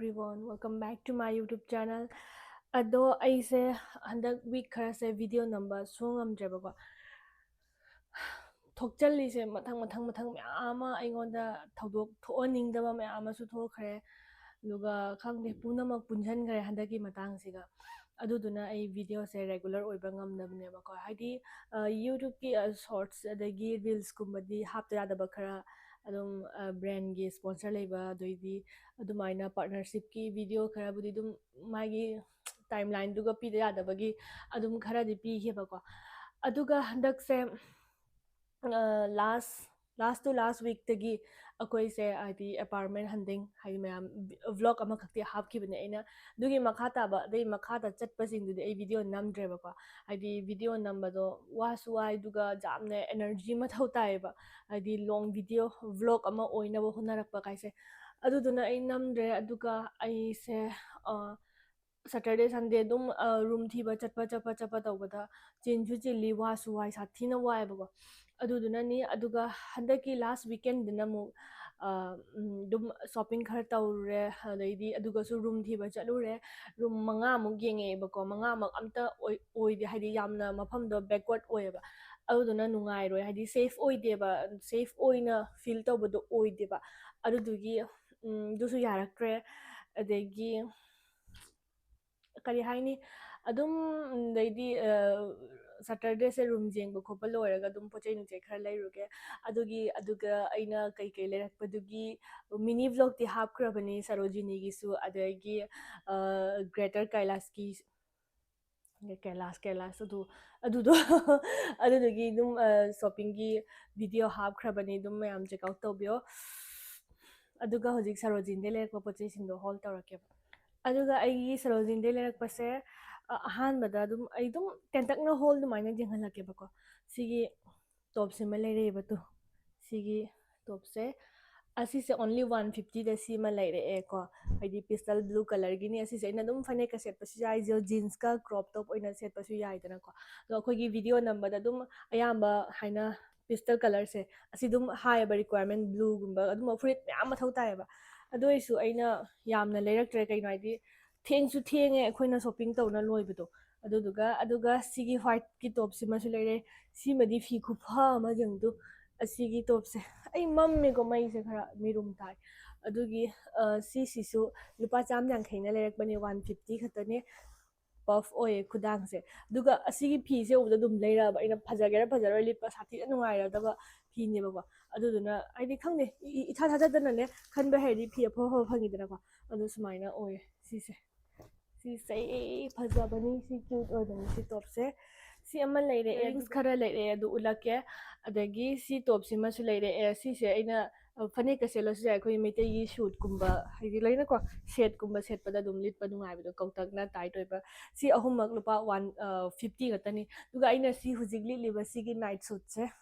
everyone, welcome back to my YouTube channel. Ado aise handak week khara se video number sungam jeba thokchalli se mathang mya ama aingonda thodok thoning daba mya ama su thokre luga khangde punamak punjan gare handaki matang siga aduduna ai video se regular oiba ngamnabne ba ko haidi YouTube ki shorts adagi reels kumbadi hapta daba khara adum brand gi sponsor leba doidi adumaina partnership ki video khara budi dum magi timeline duga pida yadabagi adum khara di pi heba ko aduga handak se last week tagi akoi se adi apartment handing hai mayam vlog ama khakti hapki bane aina dugi makhata ba dei makhata chatpa sing du ei video namdre ba ko adi video number do wasu wai duga jamne energy ma thau tai ba adi long video vlog ama oina ba hunarak pa kaise aduduna ai namdre aduga ai se Saturday Sunday dum room thiba chapa tawbada chinju chili wasu wai sathina wai ba aduduna ni aduga handaki last weekend dina mu dum shopping khar tawre hadaidi aduga su room thiba chalure room manga mu genge ba ko manga mak amta oi de hadi yamna mafam do backward oi ba aduduna nungai roi hadi safe oi de ba safe oina feel tawbado oi de ba adudugi dusu yarakre adegi kari haini adum daidi Saturday se room jeng ba khopal loiraga dum pochai nu che khar lai ruge aduga aina kai kai lerak padugi mini vlog ti hap krabani Sarojini gi su adagi greater Kailas adudo adugi dum shopping gi video hap krabani dum mayam check out tobyo aduga hojik Sarojini de lerak pochai sing do hol tawrake aduga ai Sarojini de lerak pase ahanbada dum ai dum tentakna hol dumaina jenghalake bako sigi top se ma leire batu sigi top se asi se only 150 da si ma leire e ko ai pistol blue color gini asi se ina dum fane ka set pasu jai jo jeans ka crop top oina set pasu jai dana ko do khoi gi video number da dum ayamba haina pistol color se asi dum high ba requirement blue gumba dum fruit myam ma thau tai ba ado isu aina yamna leirak tre kai nai di thengsu thenge akoina shopping tawna loibado aduga sigi white ki top sima su leire simadi fi khupha ma jangdu asigi top se ai mamme ko mai se khara mirum tai adugi si su lupa cham yang khaina leirak bani 150 khatane puff oye khudang se duga asigi phi se ubda dum leira ba ina phajagera phajaro lipa sathi nuai ra daba phi ne ba aduduna aidi khangne itha tha dana ne khanba heri phi apho ho phangi dana ko adu sumaina oye si se si say phajabani si cute oidani si top se si ama leire rings khara leire adu ulake adagi si top si ma su leire si se aina fane ka selo su jai khoi mete yi shoot kumba haidi leina ko set kumba set pada dum lit pa nungai bido kautak na tight oiba si ahummak lupa 150 gatani duga aina si hujik li liba si gi night suit se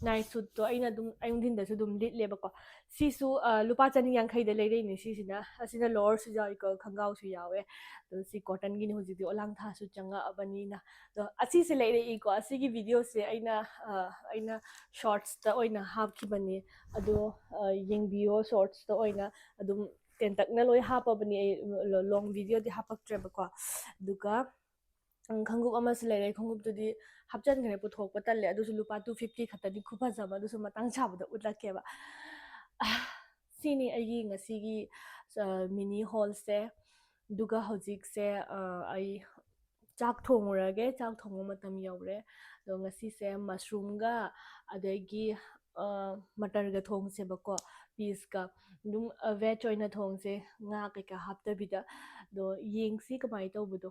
night suit to aina dum ayungdin da su dum lit leba ko si su lupa chani yang khai da leire ni si sina asina lower su jai ko khangau su yawe to si cotton gi ni hujik di olang tha su changa abani na to asi se leire I ko asi gi video se aina shorts ta oina hap ki bani ado yeng bio shorts ta oina adum tentak na loi hapa bani long video di hapak tre ba ko duka khanggup ama se leire khanggup tu di hapchan khane puthok patalle adu su lupa 250 khatadi khupa jaba adu su matang chabada utlake ba sini agi ngasi gi mini hall se duga hojik se ai chak thongurage chak thongu matam yaure do ngasi se mushroom ga adagi matar ga thong se bako piece ka dum veg oina thong se nga ka hapta bida do yeng si kamai tawbudo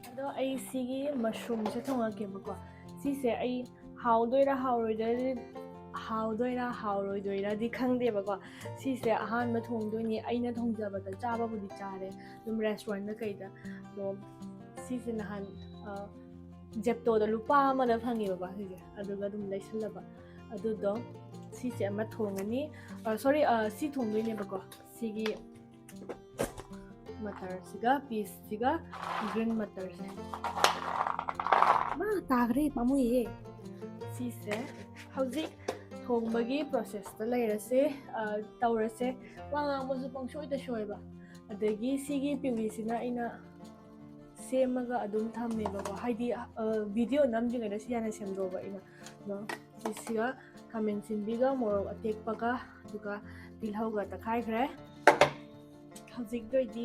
ado ai sigi mushroom se thonga ke bako si se ai haudoira hauroidoira di khangde bako si se ahan ma thongdoi aina thongjaba da chaba budi chare dum restaurant da kaida do si se nahan jepto da lupa ma da phangi baba hige aduga dum laisalaba adudo si se ma thongani sorry si thongdoi ne bako sigi ꯃꯇꯔꯁꯤꯒ ꯄꯤꯁꯁꯤꯒ green ꯃꯇꯔꯁꯦ ꯇꯥꯈ꯭ꯔꯦ ꯄꯥꯝꯃꯨꯏꯌꯦ ꯁꯤꯁꯦ ꯍꯧꯖꯤꯛ ꯊꯣꯡꯕꯒꯤ ꯄ꯭ꯔꯣꯁꯦꯁꯇ ꯂꯩꯔꯁꯦ ꯇꯧꯔꯁꯦ ꯋꯥ ꯉꯥꯡꯕꯁꯨ ꯄꯪꯁꯣꯏꯗ ꯁꯣꯏꯕ ꯑꯗꯒꯤ ꯁꯤꯒꯤ ꯄꯤꯋꯤꯁꯤꯅ ꯑꯩꯅ ꯁꯦꯝꯃꯒ ꯑꯗꯨꯝ ꯊꯝꯃꯦꯕꯀꯣ ꯍꯥꯏꯗꯤ ꯚꯤꯗꯤꯑꯣ ꯅꯝꯗ꯭ꯔꯤꯉꯩꯗ ꯁꯤ ꯍꯥꯟꯅ ꯁꯦꯝꯗꯣꯛꯑꯕ ꯑꯩꯅ ꯁꯤꯁꯤꯒ ꯈꯥꯃꯦꯟ ꯑꯁꯤꯟꯕꯤꯒ ꯃꯣꯔꯣꯛ ꯑꯇꯦꯛꯄꯒ ꯑꯗꯨꯒ ꯇꯤꯜꯍꯧꯒ ꯇꯛꯈꯥꯏꯈ꯭ꯔꯦ ꯍꯧꯖꯤꯛꯇꯩꯗꯤ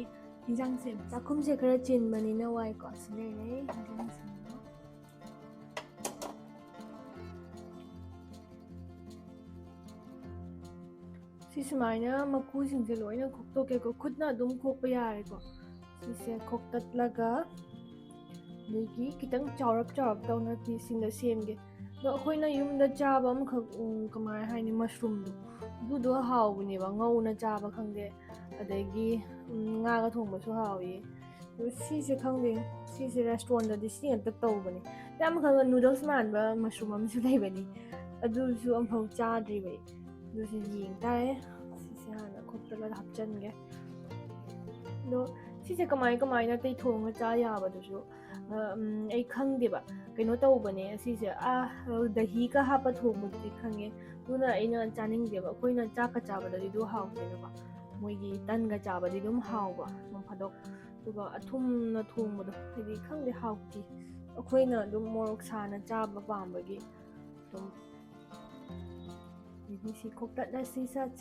ꯏꯟꯖꯥꯡ ꯁꯦꯝ ꯆꯥꯛꯈꯨꯝꯁꯦ ꯈꯔ ꯆꯤꯟꯕꯅꯤꯅ ꯋꯥꯏꯀꯣ ꯁꯤ ꯂꯩꯔꯦ ꯏꯟꯖꯥꯡꯁꯤꯡꯗꯣ ꯁꯤ ꯁꯨꯃꯥꯏꯅ ꯃꯀꯨꯁꯤꯡꯁꯦ ꯂꯣꯏꯅ ꯈꯣꯛꯇꯣꯛꯀꯦꯀꯣ ꯈꯨꯠꯅ ꯑꯗꯨꯝ ꯈꯣꯛꯄ ꯌꯥꯔꯦꯀꯣ ꯁꯤꯁꯦ ꯈꯣꯛꯇꯠꯂꯒ ꯑꯗꯒꯤ ꯈꯤꯇꯪ ꯆꯥꯎꯔꯞ ꯇꯧꯅ ꯄꯤꯁꯁꯤꯡꯗ ꯁꯦꯝꯒꯦ ꯑꯗꯣ ꯑꯩꯈꯣꯏꯅ ꯌꯨꯝꯗ ꯆꯥꯕ ꯑꯃꯈꯛ ꯀꯃꯥꯏꯅ ꯍꯥꯏꯅꯤ ꯃꯁꯔꯨꯝꯗꯣ ꯑꯗꯨꯗꯣ ꯍꯥꯎꯕꯅꯦꯕ ꯉꯧꯅ ꯆꯥꯕ ꯈꯪꯗꯦ ꯑꯗꯒꯤ ꯉꯥꯒ ꯊꯣꯡꯕꯁꯨ ꯍꯥꯎꯏ ꯑꯗꯣ ꯁꯤꯁꯦ ꯈꯪꯗꯦ ꯁꯤꯁꯦ ꯔꯦꯁꯇꯨꯔꯦꯟꯗꯗꯤ ꯁꯤ ꯉꯥꯛꯇ ꯇꯧꯕꯅꯦ ꯑꯃꯈꯛ ꯅꯨꯗꯜꯁ ꯃꯥꯟꯕ ꯃꯁꯔꯨꯝ ꯑꯃꯁꯨ ꯂꯩꯕꯅꯤ ꯑꯗꯨꯁꯨ ꯑꯃꯐꯥꯎ ꯆꯥꯗ꯭ꯔꯤꯕ ꯑꯗꯨꯁꯨ ꯌꯦꯡ ꯇꯥꯔꯦ ꯁꯤꯁꯦ ꯍꯥꯟꯅ ꯈꯣꯛꯇꯠꯂꯒ ꯍꯥꯞꯆꯤꯟꯒꯦ ꯑꯗꯣ ꯁꯤꯁꯦ ꯀꯃꯥꯏꯅ ꯑꯇꯩ ꯊꯣꯡꯉꯒ ꯆꯥ ꯌꯥꯕꯗꯨꯁꯨ ꯑꯩ ꯈꯪꯗꯦꯕ ꯀꯩꯅꯣ ꯇꯧꯕꯅꯦ ꯁꯤꯁꯦ ꯗꯍꯤꯒ ꯍꯥꯞꯄ ꯊꯣꯡꯕꯗꯨꯗꯤ ꯈꯪꯉꯦ ꯑꯗꯨꯅ ꯑꯩꯅ ꯆꯥꯅꯤꯡꯗꯦꯕ ꯑꯩꯈꯣꯏꯅ ꯆꯥꯛꯀ ꯆꯥꯕꯗꯗꯤ ꯑꯗꯨ ꯍꯥꯎꯇꯦꯅꯀꯣ ꯃꯣꯏꯒꯤ ꯇꯟꯒ ꯆꯥꯕꯗꯤ ꯑꯗꯨꯝ ꯍꯥꯎꯕ ꯅꯣꯡ ꯐꯥꯗꯣꯛ ꯑꯗꯨꯒ ꯑꯊꯨꯝꯅ ꯊꯣꯡꯕꯗꯣ ꯍꯥꯏꯗꯤ ꯈꯪꯗꯦ ꯍꯥꯎꯇꯦ ꯑꯩꯈꯣꯏꯅ ꯑꯗꯨꯝ ꯃꯣꯔꯣꯛ ꯁꯥꯅ ꯆꯥꯕ ꯄꯥꯝꯕꯒꯤ ꯑꯗꯨꯝ ꯁꯤ ꯈꯣꯛꯇꯠꯂꯁꯤ ꯁꯠ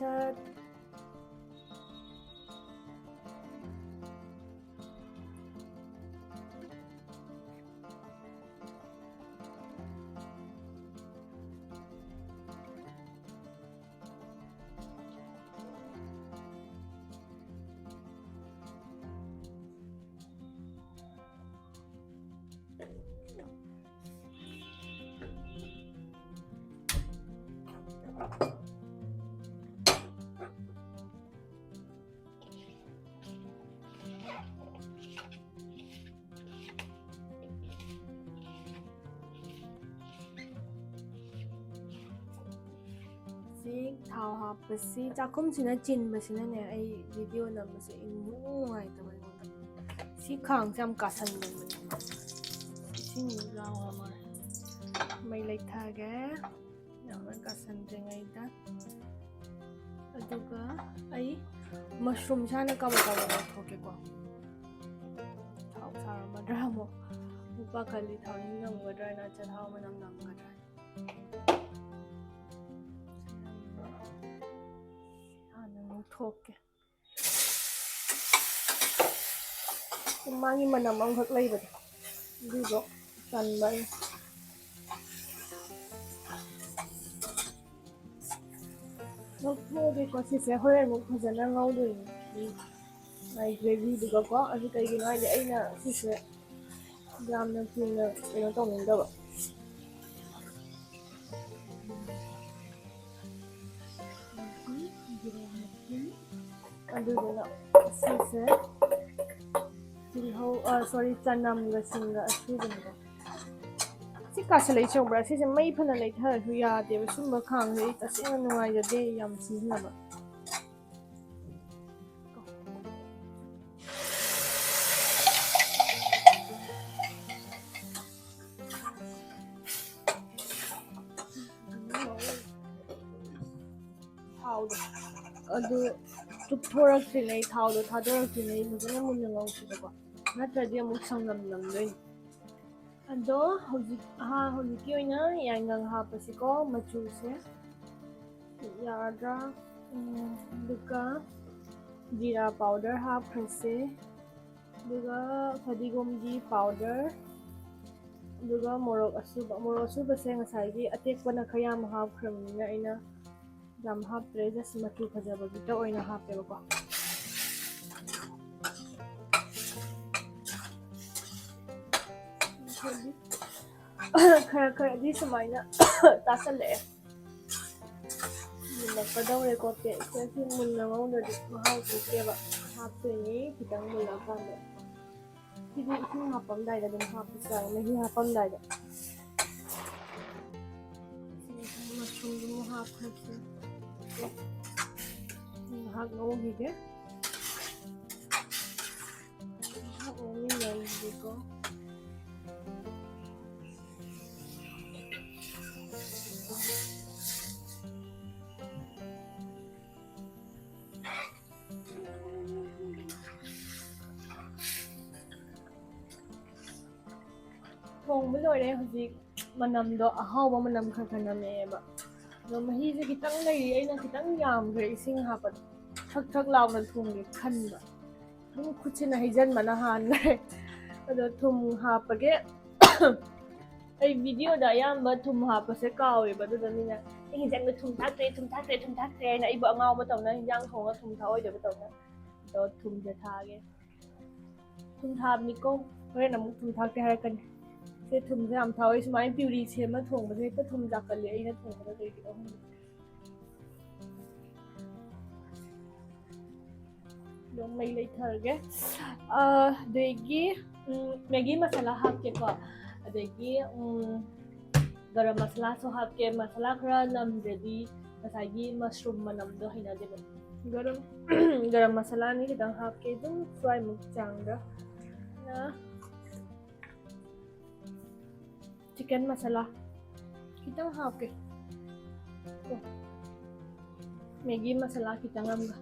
ꯊꯥꯎ ꯍꯥꯞꯄꯁꯤ ꯆꯥꯛꯈꯨꯝꯁꯤꯅ ꯆꯤꯟꯕꯁꯤꯅꯅꯦ ꯑꯩ ꯚꯤꯗꯤꯑꯣ ꯅꯝꯕꯁꯦ ꯅꯨꯡꯉꯥꯏꯇꯕ ꯑꯩꯉꯣꯟꯗ ꯁꯤ ꯈꯥꯡꯁꯦ ꯌꯥꯝ ꯀꯥꯁꯟꯒꯟꯕꯅꯦ ꯏꯁꯤꯡ ꯂꯥꯎꯔ ꯃꯥꯜꯂꯦ ꯃꯩ ꯂꯩꯊꯒꯦ ꯌꯥꯝꯅ ꯀꯥꯁꯟꯗ꯭ꯔꯤꯉꯩꯗ ꯑꯗꯨꯒ ꯑꯩ ꯃꯁꯔꯨꯝꯁꯦ ꯍꯥꯟꯅ ꯀꯥꯕꯛ ꯂꯧꯊꯣꯛꯀꯦꯀꯣ ꯊꯥꯎ ꯁꯥꯔꯝꯃꯗ꯭ꯔꯥ ꯑꯃꯨꯛ ꯄꯥꯈꯠꯂꯤ ꯊꯥꯎꯅꯤꯡ ꯅꯝꯒꯗ꯭ꯔꯥꯅ ꯆꯊꯥꯎ ꯃꯅꯝ ꯅꯝꯒꯗ꯭ꯔꯥ ꯊꯣꯛꯀꯦ ꯃꯥꯒꯤ ꯃꯅꯝ ꯑꯃꯈꯛ ꯂꯩꯕꯗꯣ ꯑꯗꯨꯗꯣ ꯇꯟꯕ ꯂꯧꯊꯣꯛꯑꯒꯦꯀꯣ ꯁꯤꯁꯦ ꯍꯣꯔꯦꯟ ꯑꯃꯨꯛ ꯐꯖꯅ ꯉꯧꯗꯣꯏꯅꯤ ꯃꯥꯏ ꯒ꯭ꯔꯦꯚꯤꯗꯨꯒꯀꯣ ꯑꯗꯨ ꯀꯩꯒꯤꯅꯣ ꯍꯥꯏꯗꯤ ꯑꯩꯅ ꯁꯤꯁꯦ ꯌꯥꯝꯅ ꯀꯨꯏꯅ ꯀꯩꯅꯣ ꯇꯧꯅꯤꯡꯗꯕ ꯑꯗꯨꯗꯨꯅ ꯁꯤꯁꯦ ꯇꯤꯜꯍꯧ ꯆꯅꯝꯒ ꯁꯤꯡꯒ ꯑꯁꯨꯕꯅꯤꯀꯣ ꯁꯤ ꯀꯥꯁꯜꯂꯛꯏ ꯆꯧꯕ꯭ꯔꯥ ꯁꯤꯁꯦ ꯃꯩ ꯐꯅ ꯂꯩꯊꯔꯁꯨ ꯌꯥꯗꯦꯕ ꯁꯨꯝꯕ ꯈꯥꯡꯁꯦ ꯑꯩ ꯇꯁꯦꯡꯅ ꯅꯨꯡꯉꯥꯏꯖꯗꯦ ꯌꯥꯝ ꯁꯤꯖꯤꯟꯅꯕ ꯊꯥꯎꯗꯣ ꯑꯗꯨ ꯆꯨꯞꯊꯣꯔꯛꯇ꯭ꯔꯤꯉꯩ ꯊꯥꯎꯗꯣ ꯊꯥꯗꯣꯔꯛꯇ꯭ꯔꯤꯉꯩ ꯐꯖꯅ ꯃꯨꯟꯅ ꯉꯧꯁꯤꯕꯀꯣ ꯅꯠꯇ꯭ꯔꯗꯤ ꯑꯃꯨꯛ ꯁꯪꯂꯝꯗꯣꯏꯅꯤ ꯑꯗꯣ ꯍꯧꯖꯤꯛꯀꯤ ꯑꯣꯏꯅ ꯌꯥꯏꯉꯪ ꯍꯥꯞꯄꯁꯤꯀꯣ ꯃꯆꯨꯁꯦ ꯌꯥꯔꯗ꯭ꯔꯥ ꯑꯗꯨꯒ ꯖꯤꯔꯥ ꯄꯥꯎꯗꯔ ꯍꯥꯞꯈ꯭ꯔꯁꯦ ꯑꯗꯨꯒ ꯐꯗꯤꯒꯣꯝꯒꯤ ꯄꯥꯎꯗꯔ ꯑꯗꯨꯒ ꯃꯣꯔꯣꯛ ꯑꯁꯨꯕꯁꯦ ꯉꯁꯥꯏꯒꯤ ꯑꯇꯦꯛꯄꯅ ꯈꯔ ꯌꯥꯝ ꯍꯥꯞꯈ꯭ꯔꯕꯅꯤꯅ ꯑꯩꯅ ꯌꯥꯝ ꯍꯥꯞꯇ꯭ꯔꯦ ꯖꯁ ꯃꯆꯨ ꯐꯖꯕꯒꯤꯗ ꯑꯣꯏꯅ ꯍꯥꯞꯄꯦꯕꯀꯣ ꯈꯔꯗꯤ ꯁꯨꯃꯥꯏꯅ ꯇꯥꯁꯜꯂꯛꯑꯦ ꯃꯨꯜꯂꯛꯀꯗꯧꯔꯦꯀꯣ ꯁꯤ ꯃꯨꯟꯅ ꯉꯧꯗ꯭ꯔꯗꯤ ꯃꯍꯥꯎ ꯊꯣꯛꯇꯦꯕ ꯍꯥꯞꯇꯣꯏꯅꯤ ꯈꯤꯇꯪ ꯃꯨꯜꯂꯀꯥꯟꯗ ꯁꯤꯗꯤ ꯏꯁꯤꯡ ꯍꯥꯞꯄꯝꯗꯥꯏꯗ ꯑꯗꯨꯝ ꯍꯥꯞꯄꯁꯨ ꯌꯥꯏ ꯃꯍꯤ ꯍꯥꯞꯄꯝꯗꯥꯏꯗ ꯃꯁꯔꯨꯝꯗꯨ ꯍꯥꯞꯈ꯭ꯔꯁꯦ ꯉꯥꯏꯍꯥꯛ ꯉꯧꯈꯤꯒꯦ thongba loire hojik manam do ahawba manam khar khar nameeba do mahi se kitang leiri aina kitang yamgre ising hapat thak thak lawna thumge khanba dum khuchina hijan mana han ado thum hapage ai video da yamba thum hapase kawe ba do mina hijan me thum thakre na ibo ngaw ba tawna hinjang thonga thum thawai de ba tawna do thum je thage thum thab niko hore namuk thum thakte harakan se thum se am thawai sumai puri sema thongba se ta thum jakale aina thongba de ki do do mai lai tharge degi Maggi masala hapke ko adegi garam masala so hapke masala khara namjadi masagi mushroom manam do hina de garam masala ni kitang hapke dum fry muk changda na chicken masala kitang hapke Maggi masala kitang amga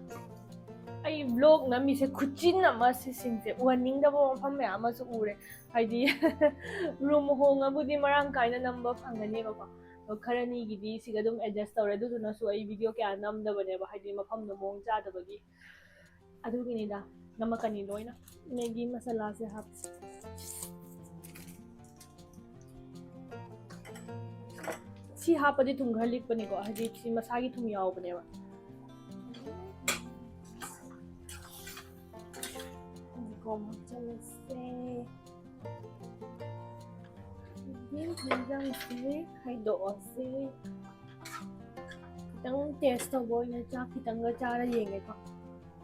ai vlog na mi se khuchin na ma se singse warning da bo pham me ama su ure haidi room honga budi marang kaina number phangani ba ko kharani gidi siga dum adjust tawre du na su ai video kya nam da bane ba haidi mafam no mong cha da bagi adu gini da namakani loina Maggi masala se hap si hapadi thum ghalik bane ko haidi si masagi thum yaw bane ba como chale se bien hinjang se khai do se kitang taste to boy na cha kitang ga cha ra yenge ko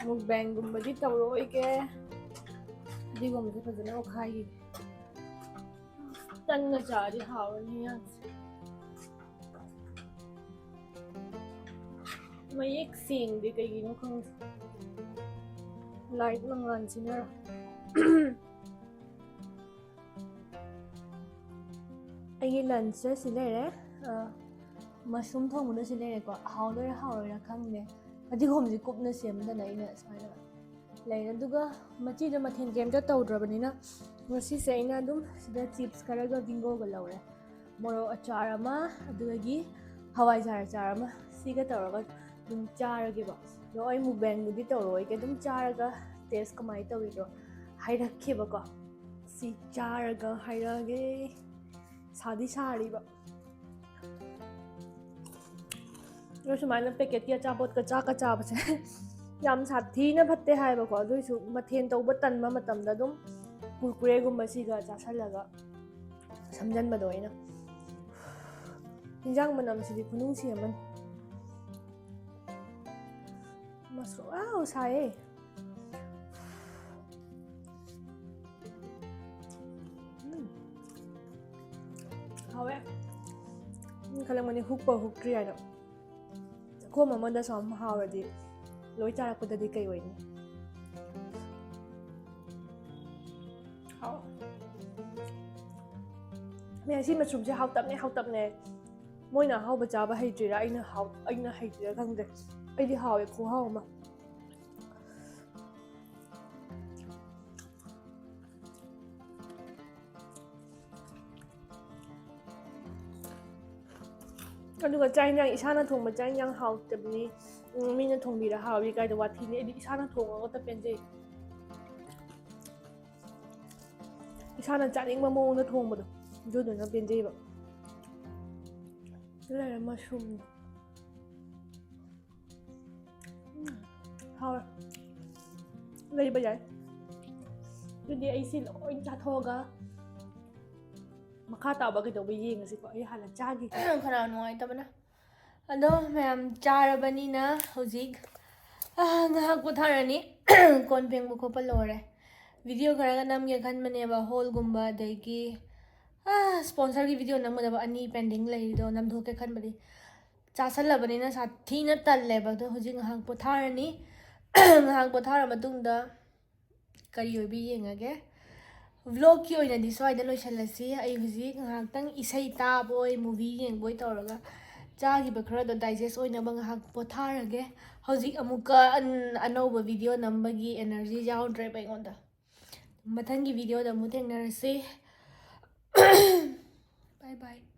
mukbang gum badi tawroi ke di gum se phajana khai tan ga cha di haw ni ya mayek sing di kai gi no khang light mangan sinara ai lunch se leire mushroom thongba se leire ko hawlora khangne adi gom ji kupna semda na ina saina leire duga machi da mathen game ta tawdrabani na ngasi se ina dum sida chips karaga bingo ga laure moro achar ama adugagi hawai jar ama siga tawraga dum charage ba do ai mukbang budi tawroi ke dum charaga taste kamai tawi do hairakhe ba ko si charaga hairage sadi sari ba yo sumana packet ya chabot ka cha ba se yam sathi na phatte hai ba ko do su mathen tawba tan ma matam da dum kurkure gum ma si ga cha salaga samjan ba do ina injang manam si kunung si aman masuk saya hawe kalau mani hook tri ada ko mama da som hawe di loi cara ko da di kai wai ni haw me si ma chum je haw tap ne moi na haw ba cha ba hai tri ra aina hai tri ra khang de ai di hawe ko haw ma aduga chainang isana thongba chainang hawtabni mina thongbira hawi kai da wathi ne isana thonga ta penje isana chaning ma mong na thongba do do na penje ba Leire mushroom hawa lei ba jai jadi ai si loi cha thoga makha ta ba ke do bi yeng si ko ai hala cha gi khara noi ta bana ado ma'am charabani na hojik ngahak putharani kon peng bu ko palore video khara ga nam ge khan mane ba hole gumba degi sponsor gi video nam da ani pending lai do nam dho ke khan bari cha sal labani na sathi na tal le ba do hojik ngahak putharani ngahak puthara matung da kari oi bi yeng age vlog ki oina di swai da loisalasi ai huji ngahak isai ta boy movie yeng boy tawraga chagi ba khara do digest oina ba ngahak potharage hojik amuka anova video nambagi energy yaudre ba ngonda mathangi video da mu thengna rase by by